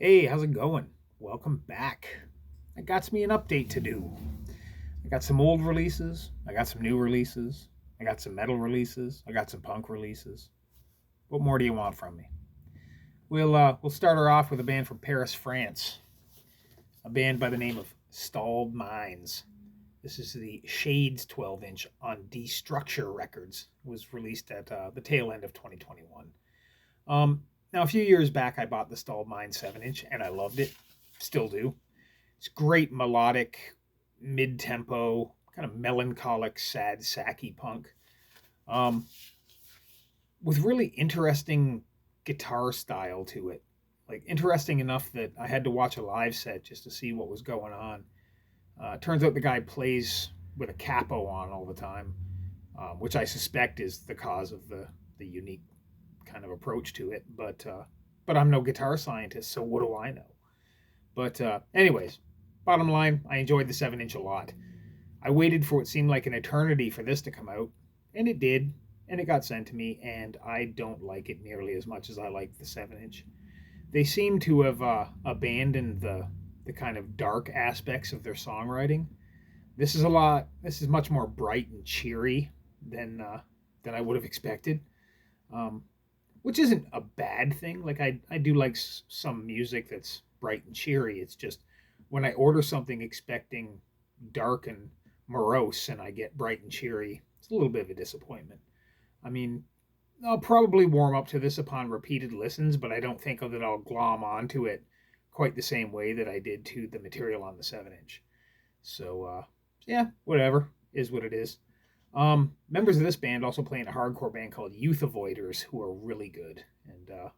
Hey, how's it going? Welcome back. I got me an update to do. I got some old releases, I got some new releases, I got some metal releases, I got some punk releases. What more do you want from me? We'll start her off with a band from Paris, France. A band by the name of Stalled Minds. This is the Shades 12-inch on Destructure Records. It was released at the tail end of 2021. Now, a few years back, I bought the Stalled Minds 7-inch, and I loved it. Still do. It's great melodic, mid-tempo, kind of melancholic, sad, sacky punk. Um, with really interesting guitar style to it. Like, interesting enough that I had to watch a live set just to see what was going on. Turns out the guy plays with a capo on all the time, which I suspect is the cause of the unique kind of approach to it. But I'm no guitar scientist, so what do I know? But anyways, bottom line, I enjoyed the 7-inch a lot. I waited for what seemed like an eternity for this to come out, and it did, and it got sent to me, and I don't like it nearly as much as I like the 7-inch. They seem to have abandoned the kind of dark aspects of their songwriting. This is much more bright and cheery than I would have expected. Which isn't a bad thing. Like I do like some music that's bright and cheery. It's just when I order something expecting dark and morose and I get bright and cheery, it's a little bit of a disappointment. I mean, I'll probably warm up to this upon repeated listens, but I don't think that I'll glom onto it quite the same way that I did to the material on the 7-inch. So, yeah, whatever. Is what it is. Members of this band also play in a hardcore band called Youth Avoiders, who are really good. And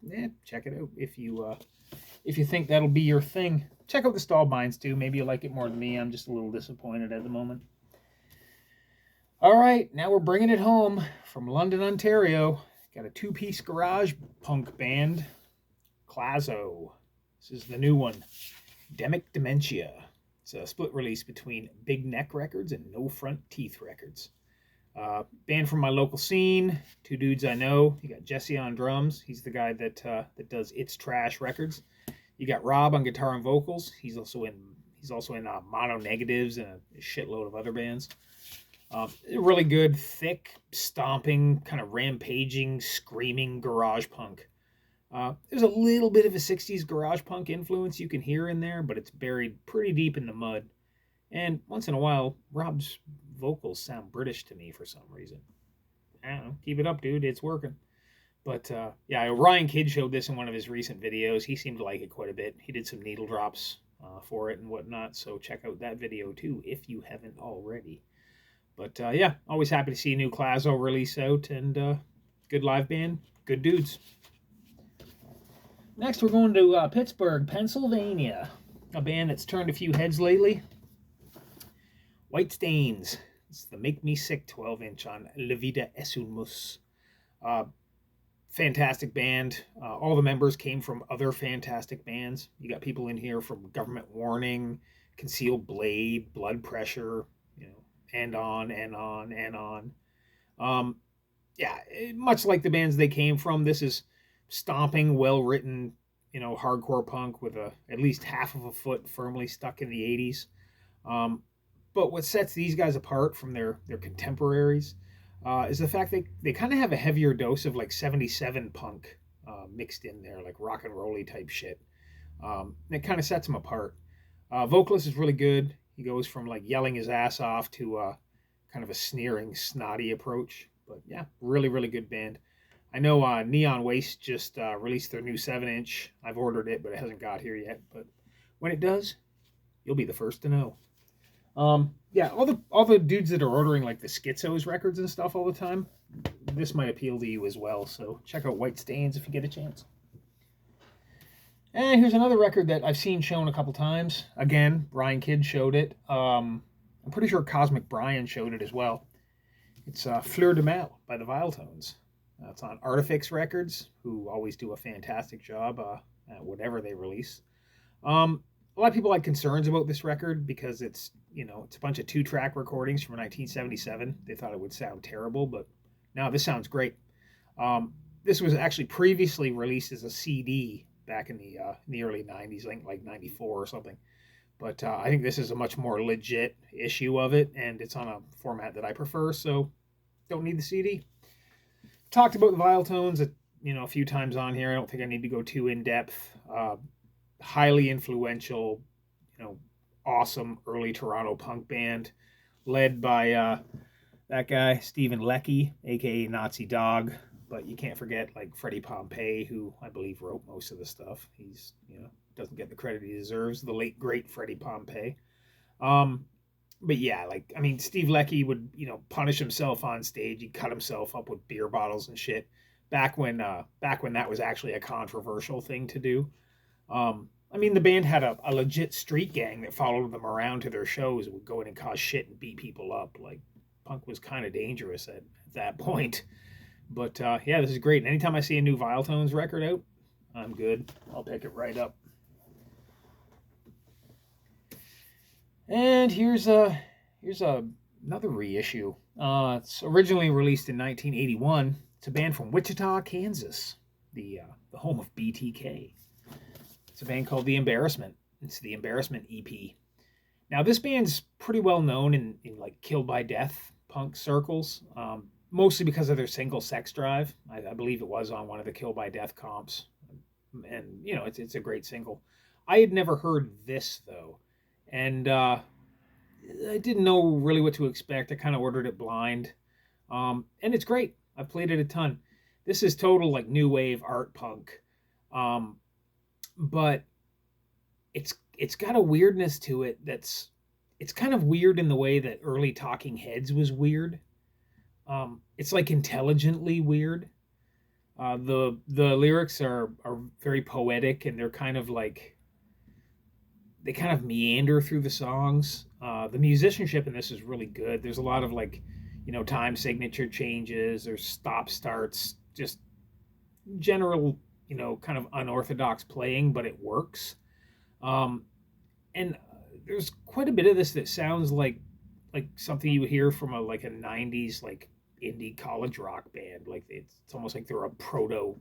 yeah, check it out if you think that'll be your thing. Check out the Stalled Minds too. Maybe you like it more than me. I'm just a little disappointed at the moment. All right, now we're bringing it home from London, Ontario. Got a two-piece garage punk band, Klazo. This is the new one, Demik Dementia. It's a split release between Big Neck Records and No Front Teeth Records. Band from my local scene, two dudes I know. You got Jesse on drums. He's the guy that does It's Trash Records. You got Rob on guitar and vocals. He's also in Mono Negatives and a shitload of other bands. Really good, thick, stomping, kind of rampaging, screaming garage punk. There's a little bit of a 60s garage punk influence you can hear in there, but it's buried pretty deep in the mud. And once in a while, Rob's vocals sound British to me for some reason. I don't know. Keep it up, dude. It's working. But yeah, Ryan Kidd showed this in one of his recent videos. He seemed to like it quite a bit. He did some needle drops for it and whatnot. So check out that video too if you haven't already. But yeah, always happy to see a new Clazo release out, and good live band, good dudes. Next, we're going to Pittsburgh, Pennsylvania. A band that's turned a few heads lately. White Stains. It's the Make Me Sick 12-inch on La Vida es un Mus. Fantastic band. All the members came from other fantastic bands. You got people in here from Government Warning, Concealed Blade, Blood Pressure, and on and on and on. Yeah, much like the bands they came from, this is stomping, well-written, hardcore punk with at least half of a foot firmly stuck in the 80s. But what sets these guys apart from their contemporaries is the fact they kind of have a heavier dose of like 77 punk mixed in there, like rock and rolly type shit. It kind of sets them apart. Vocalist is really good. He goes from like yelling his ass off to kind of a sneering, snotty approach. But yeah, really, really good band. I know Neon Waste just released their new 7-inch. I've ordered it, but it hasn't got here yet. But when it does, you'll be the first to know. Yeah, all the dudes that are ordering like the Schizos records and stuff all the time, this might appeal to you as well. So check out White Stains if you get a chance. And here's another record that I've seen shown a couple times. Again, Brian Kidd showed it. I'm pretty sure Cosmic Brian showed it as well. It's Fleur Du Mal by the Viletones. It's on Artifix Records, who always do a fantastic job at whatever they release. A lot of people had concerns about this record because it's a bunch of 2-track recordings from 1977. They thought it would sound terrible, but no, this sounds great. This was actually previously released as a CD back in the early 90s, I think like 94 or something. But I think this is a much more legit issue of it, and it's on a format that I prefer, so don't need the CD. Talked about the Viletones a few times on here. I don't think I need to go too in depth. Highly influential, awesome early Toronto punk band, led by that guy Stephen Leckie, aka Nazi Dog. But you can't forget like Freddie Pompey, who I believe wrote most of the stuff. He's doesn't get the credit he deserves. The late great Freddie Pompey. But yeah, Steve Leckie would punish himself on stage. He'd cut himself up with beer bottles and shit. Back when that was actually a controversial thing to do. The band had a legit street gang that followed them around to their shows and would go in and cause shit and beat people up. Like, punk was kind of dangerous at that point. But yeah, this is great. And anytime I see a new Viletones record out, I'm good. I'll pick it right up. And here's another reissue. It's originally released in 1981. It's a band from Wichita, Kansas, the home of BTK. It's a band called The Embarrassment. It's the Embarrassment EP. Now, this band's pretty well known in like Killed by Death punk circles, mostly because of their single Sex Drive. I believe it was on one of the Killed by Death comps. And, it's a great single. I had never heard this, though. And I didn't know really what to expect. I kind of ordered it blind. And it's great. I've played it a ton. This is total like new wave art punk. But it's got a weirdness to it it's kind of weird in the way that early Talking Heads was weird. It's like intelligently weird. The lyrics are very poetic, and they're kind of like, they kind of meander through the songs. The musicianship in this is really good. There's a lot of like, time signature changes. There's stop starts, just general, kind of unorthodox playing, but it works. And there's quite a bit of this that sounds like something you would hear from a 90s like indie college rock band. Like it's almost like they're a proto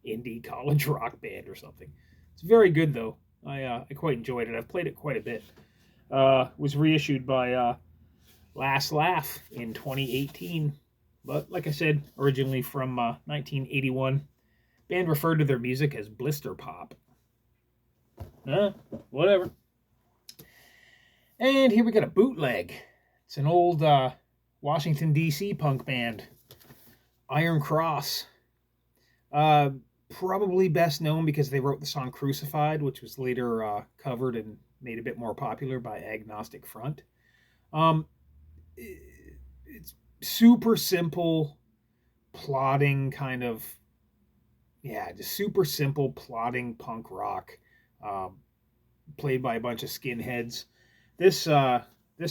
indie college rock band or something. It's very good though. I quite enjoyed it. I've played it quite a bit. Was reissued by Last Laugh in 2018. But like I said, originally from 1981. Band referred to their music as blister pop. Whatever. And here we got a bootleg. It's an old Washington, D.C. punk band. Iron Cross. Probably best known because they wrote the song Crucified, which was later covered and made a bit more popular by Agnostic Front. It's super simple, plodding kind of, just super simple, plodding punk rock, played by a bunch of skinheads. This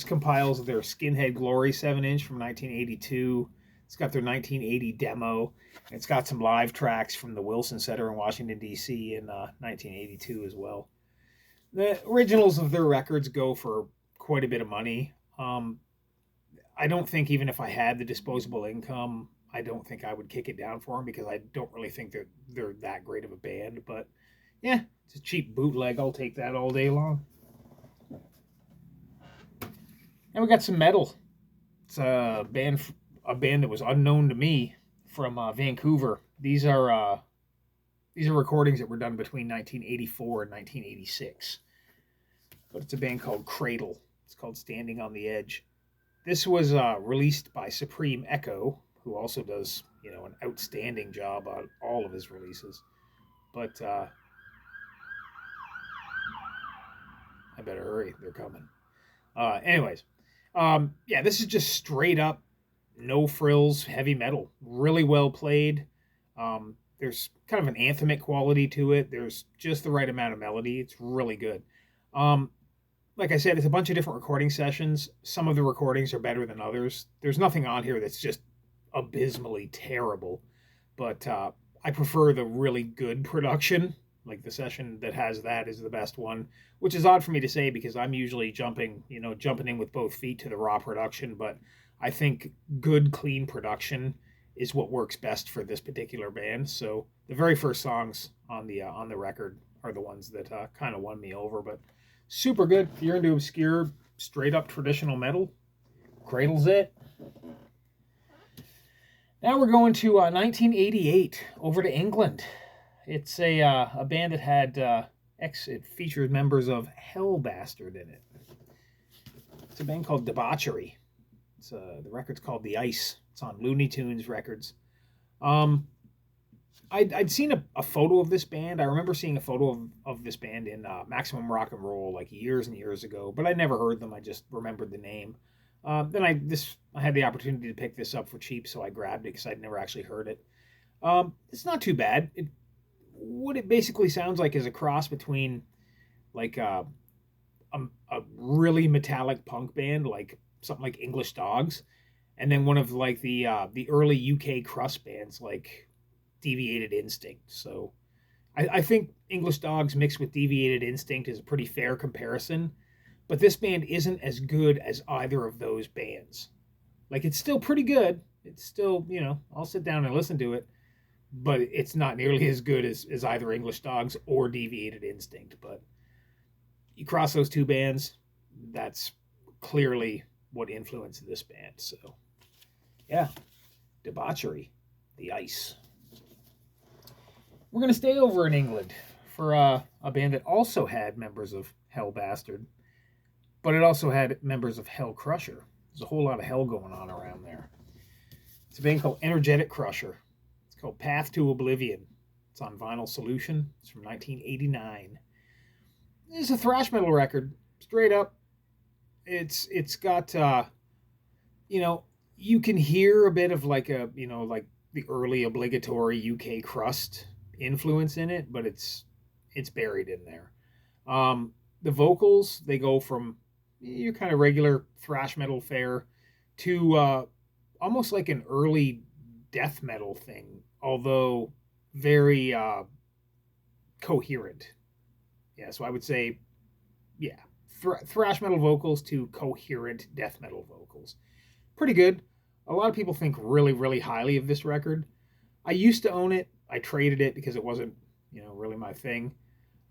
compiles their Skinhead Glory 7-inch from 1982. It's got their 1980 demo. It's got some live tracks from the Wilson Center in Washington, D.C. in 1982 as well. The originals of their records go for quite a bit of money. I don't think even if I had the disposable income, I don't think I would kick it down for them because I don't really think they're that great of a band. But yeah, it's a cheap bootleg. I'll take that all day long. And we got some metal. It's a band that was unknown to me from Vancouver. These are recordings that were done between 1984 and 1986. But it's a band called Cradle. It's called Standing on the Edge. This was released by Supreme Echo, who also does, an outstanding job on all of his releases. But I better hurry. They're coming. Anyways, this is just straight up, no frills, heavy metal. Really well played. There's kind of an anthemic quality to it. There's just the right amount of melody. It's really good. Like I said, it's a bunch of different recording sessions. Some of the recordings are better than others. There's nothing on here that's just abysmally terrible. But I prefer the really good production. Like the session that has that is the best one, which is odd for me to say because I'm usually jumping in with both feet to the raw production. But I think good, clean production is what works best for this particular band. So the very first songs on the record are the ones that kind of won me over. But super good. If you're into obscure, straight up traditional metal, Cradle's it. Now we're going to 1988, over to England. It's a band that had it features members of Hellbastard in it. It's a band called Debauchery. The record's called The Ice. It's on Looney Tunes Records. I'd seen a photo of this band. I remember seeing a photo of this band in Maximum Rock and Roll like years and years ago, but I never heard them. I just remembered the name. Then I had the opportunity to pick this up for cheap, so I grabbed it because I'd never actually heard it. It's not too bad. What it basically sounds like is a cross between like a really metallic punk band, like something like English Dogs, and then one of like the early UK crust bands like Deviated Instinct. So I think English Dogs mixed with Deviated Instinct is a pretty fair comparison, but this band isn't as good as either of those bands. Like, it's still pretty good. It's still, I'll sit down and listen to it, but it's not nearly as good as either English Dogs or Deviated Instinct. But you cross those two bands, that's clearly what influenced this band. So, yeah, Debauchery, The Ice. We're going to stay over in England for a band that also had members of Hellbastard, but it also had members of Hell Krusher. There's a whole lot of hell going on around there. It's a band called Energetic Krusher. It's called Path to Oblivion. It's on Vinyl Solution. It's from 1989. It's a thrash metal record, straight up. It's got you can hear a bit of like like the early obligatory UK crust influence in it, but it's buried in there. The vocals, they go from your kind of regular thrash metal fare to almost like an early death metal thing, although very coherent. Yeah, so I would say, yeah, thrash metal vocals to coherent death metal vocals. Pretty good. A lot of people think really, really highly of this record. I used to own it. I traded it because it wasn't, really my thing.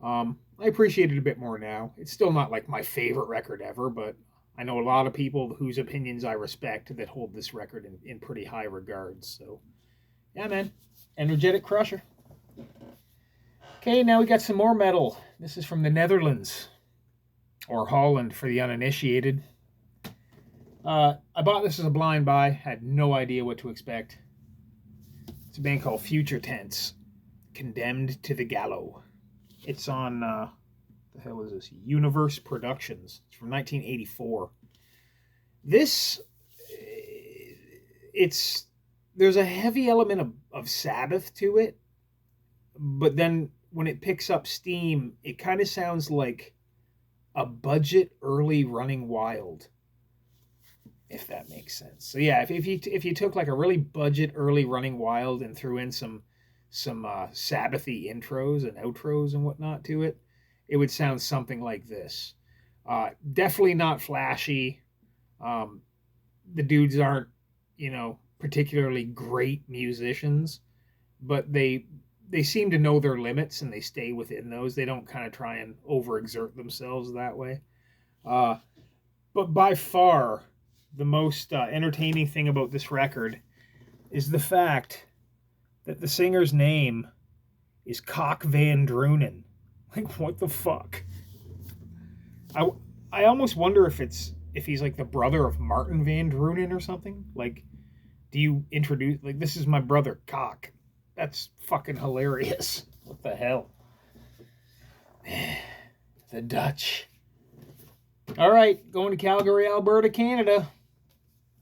I appreciate it a bit more now. It's still not like my favorite record ever, but I know a lot of people whose opinions I respect that hold this record in pretty high regards. So, yeah, man. Energetic Krusher. Okay, now we got some more metal. This is from the Netherlands, or Holland for the uninitiated. I bought this as a blind buy. Had no idea what to expect. It's a band called Future Tense, Condemned to the Gallow. It's on, the hell is this? Universe Productions. It's from 1984. This, there's a heavy element of Sabbath to it, but then when it picks up steam, it kind of sounds like a budget early Running Wild, if that makes sense. So yeah, if you took like a really budget early Running Wild and threw in some Sabbathy intros and outros and whatnot to it, it would sound something like this. Definitely not flashy. The dudes aren't, particularly great musicians, but they seem to know their limits and they stay within those. They don't kind of try and overexert themselves that way. But by far, the most entertaining thing about this record is the fact that the singer's name is Kok Van Drunen. Like, what the fuck? I almost wonder if he's like the brother of Martin Van Drunen or something. Like, do you introduce, like, this is my brother Kok? That's fucking hilarious. What the hell? The Dutch. All right, going to Calgary, Alberta, Canada.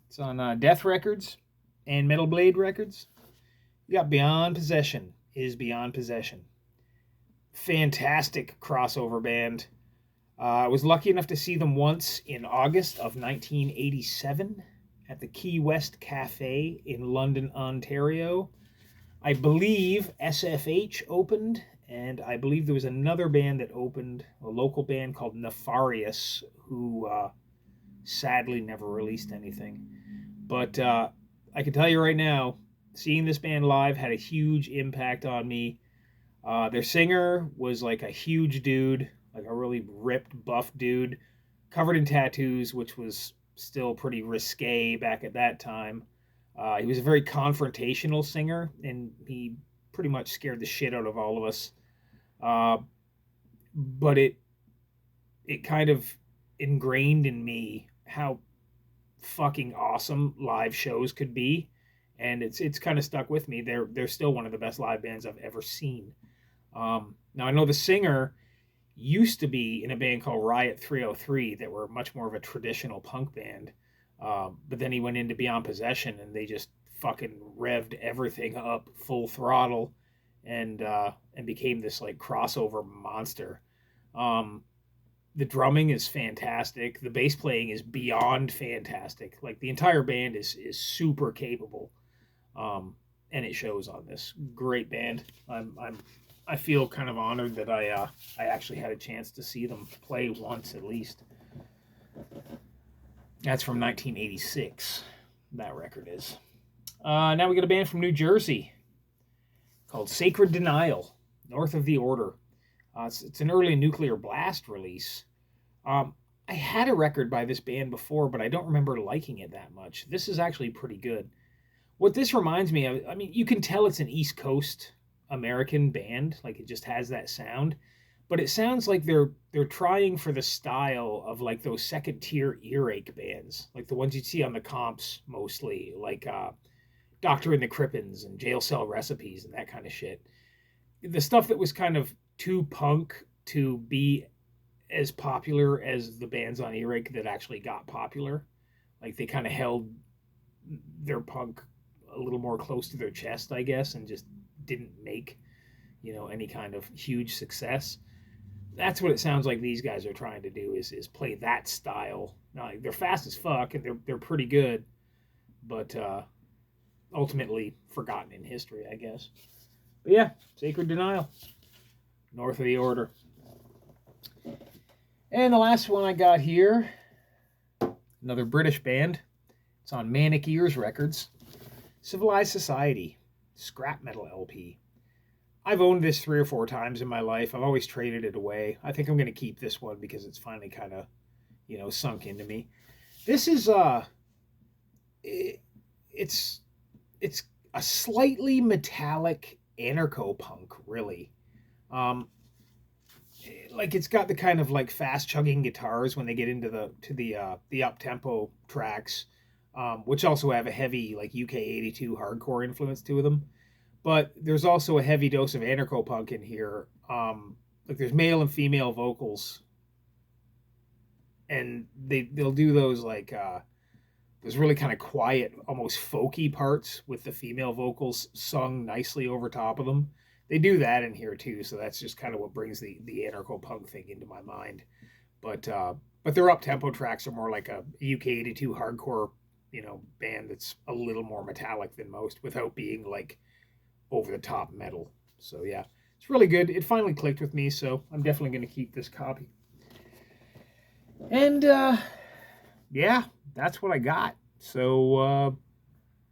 It's on Death Records and Metal Blade Records. You got Beyond Possession is Beyond Possession. Fantastic crossover band. I was lucky enough to see them once in August of 1987 at the Key West Cafe in London, Ontario. I believe SFH opened, and I believe there was another band that opened, a local band called Nefarious, who sadly never released anything. But I can tell you right now, seeing this band live had a huge impact on me. Their singer was like a huge dude, like a really ripped, buff dude, covered in tattoos, which was still pretty risque back at that time. He was a very confrontational singer, and he pretty much scared the shit out of all of us. Uh, but it kind of ingrained in me how fucking awesome live shows could be, and it's kind of stuck with me. They're still one of the best live bands I've ever seen. Now I know the singer used to be in a band called Riot 303 that were much more of a traditional punk band, but then he went into Beyond Possession and they just fucking revved everything up full throttle, and became this like crossover monster. Um, the drumming is fantastic. The bass playing is beyond fantastic. Like the entire band is super capable, and it shows on this great band. I feel kind of honored that I actually had a chance to see them play once at least. That's from 1986. That record is. Now we got a band from New Jersey called Sacred Denial, North of the Order. It's an early Nuclear Blast release. I had a record by this band before, but I don't remember liking it that much. This is actually pretty good. What this reminds me of, I mean, you can tell it's an East Coast American band, like it just has that sound, but it sounds like they're trying for the style of like those second tier earache bands, like the ones you'd see on the comps mostly, like Doctor and the Crippins and Jail Cell Recipes and that kind of shit. The stuff that was kind of too punk to be as popular as the bands on earache that actually got popular. Like they kind of held their punk a little more close to their chest, I guess, and just didn't make, any kind of huge success. That's what it sounds like these guys are trying to do is play that style. Now, they're fast as fuck and they're pretty good, but ultimately forgotten in history, I guess. But yeah, Sacred Denial, North of the Order. And the last one I got here, another British band. It's on Manic Ears Records. Civilized Society, scrap metal LP. I've owned this 3 or 4 times in my life. I've always traded it away. I think I'm going to keep this one because it's finally kind of, sunk into me. This is it's a slightly metallic anarcho-punk, really. Like it's got the kind of like fast chugging guitars when they get into the up tempo tracks, which also have a heavy like UK 82 hardcore influence to them. But there's also a heavy dose of anarcho punk in here. Like there's male and female vocals, and they'll do those like those really kind of quiet, almost folky parts with the female vocals sung nicely over top of them. They do that in here too, so that's just kind of what brings the anarcho punk thing into my mind. But their up tempo tracks are more like a UK 82 hardcore, band that's a little more metallic than most, without being like over the top metal. So yeah, it's really good. It finally clicked with me, so I'm definitely going to keep this copy. And yeah, that's what I got. So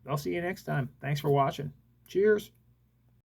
I'll see you next time. Thanks for watching. Cheers.